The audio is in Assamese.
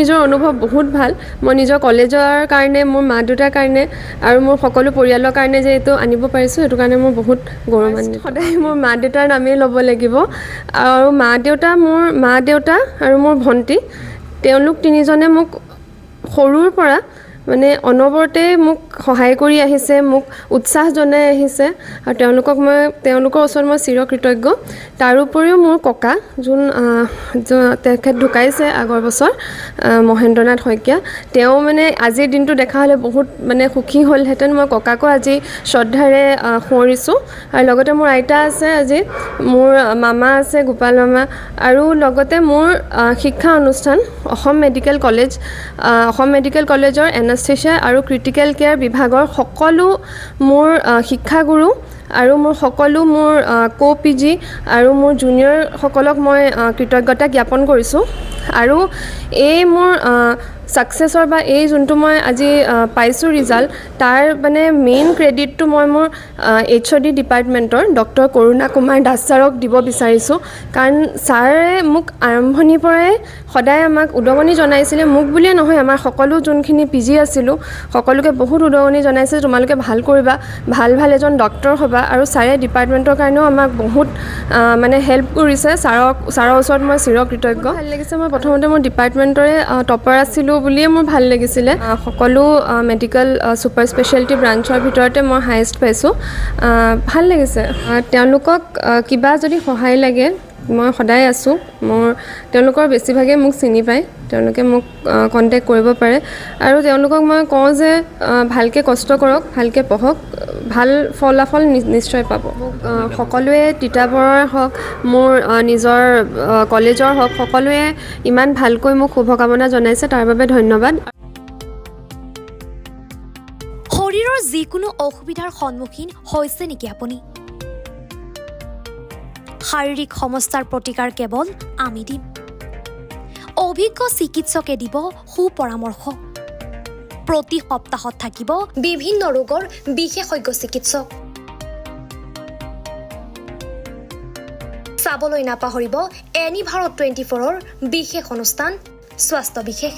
নিজৰ অনুভৱ বহুত ভাল মই নিজৰ কলেজৰ কাৰণে মোৰ মা দেউতাৰ কাৰণে আৰু মোৰ সকলো পৰিয়ালৰ কাৰণে যে এইটো আনিব পাৰিছোঁ সেইটো কাৰণে মোৰ বহুত গৌৰৱান্বিত সদায় মোৰ মা দেউতাৰ নামেই ল'ব লাগিব আৰু মা দেউতা আৰু মোৰ ভণ্টি তেওঁলোক তিনিজনে মোক সৰুৰ পৰা মানে অনবৰতে মোক সহায় কৰি আহিছে মোক উৎসাহ জনাই আহিছে আৰু তেওঁলোকৰ ওচৰত মই চিৰকৃতজ্ঞ তাৰোপৰিও মোৰ ককা তেখেত ঢুকাইছে আগৰ বছৰ মহেন্দ্ৰনাথ শইকীয়া তেওঁ মানে আজিৰ দিনটো দেখা হ'লে বহুত মানে সুখী হ'লহেঁতেন মই ককাকো আজি শ্ৰদ্ধাৰে সোঁৱৰিছোঁ আৰু লগতে মোৰ আইতা আছে আজি মোৰ মামা আছে গোপাল মামা আৰু লগতে মোৰ শিক্ষা অনুষ্ঠান অসম মেডিকেল কলেজৰ এনাস্থেচিয়া আৰু ক্ৰিটিকেল কেয়াৰ বিভাগৰ সকলো মোৰ শিক্ষাগুৰু আৰু মোৰ সকলো মোৰ PG আৰু মোৰ জুনিয়ৰসকলক মই কৃতজ্ঞতা জ্ঞাপন কৰিছোঁ আৰু এই মোৰ ছাকচেছৰ বা এই যোনটো মই আজি পাইছোঁ ৰিজাল্ট তাৰ মানে মেইন ক্ৰেডিটটো মই মোৰ HOD ডিপাৰ্টমেণ্টৰ ডক্টৰ কৰুণা কুমাৰ দাস ছাৰক দিব বিচাৰিছোঁ কাৰণ ছাৰে মোক আৰম্ভণিৰ পৰাই সদায় আমাক উদগনি জনাইছিলে মোক বুলিয়ে নহয় আমাৰ সকলো যোনখিনি PG আছিলোঁ সকলোকে বহুত উদগনি জনাইছিল তোমালোকে ভাল কৰিবা ভাল এজন ডক্টৰ হ'বা আৰু ছাৰে ডিপাৰ্টমেণ্টৰ কাৰণেও আমাক বহুত মানে হেল্প কৰিছে ছাৰৰ ওচৰত মই চিৰকৃতজ্ঞ ভাল লাগিছে মই প্ৰথমতে মোৰ ডিপাৰ্টমেণ্টৰে টপাৰ আছিলোঁ বুলিয়ে মোৰ ভাল লাগিছিলে সকলো মেডিকেল ছুপাৰ স্পেচিয়েলিটি ব্ৰাঞ্চৰ ভিতৰতে মই হায়েষ্ট পাইছোঁ ভাল লাগিছে তেওঁলোকক কিবা যদি সহায় লাগে মই সদায় আছোঁ তেওঁলোকৰ বেছিভাগে মোক চিনি পায় তেওঁলোকে মোক কণ্টেক্ট কৰিব পাৰে আৰু তেওঁলোকক মই কওঁ যে ভালকৈ কষ্ট কৰক ভালকৈ পঢ়ক ভাল ফলাফল নিশ্চয় পাব মোক সকলোৱে তিতাবৰৰ হওক মোৰ নিজৰ কলেজৰ হওক সকলোৱে ইমান ভালকৈ মোক শুভকামনা জনাইছে তাৰ বাবে ধন্যবাদ শৰীৰৰ যিকোনো অসুবিধাৰ সন্মুখীন হৈছে নেকি আপুনি শাৰীৰিক সমস্যাৰ প্ৰতিকাৰ কেৱল আমি দিম অভিজ্ঞ চিকিৎসকে দিব সুপৰামৰ্শ প্ৰতি সপ্তাহত থাকিব বিভিন্ন ৰোগৰ বিশেষজ্ঞ চিকিৎসক চাবলৈ নাপাহৰিব এনি ভাৰত 24ৰ বিশেষ অনুষ্ঠান স্বাস্থ্য বিশেষ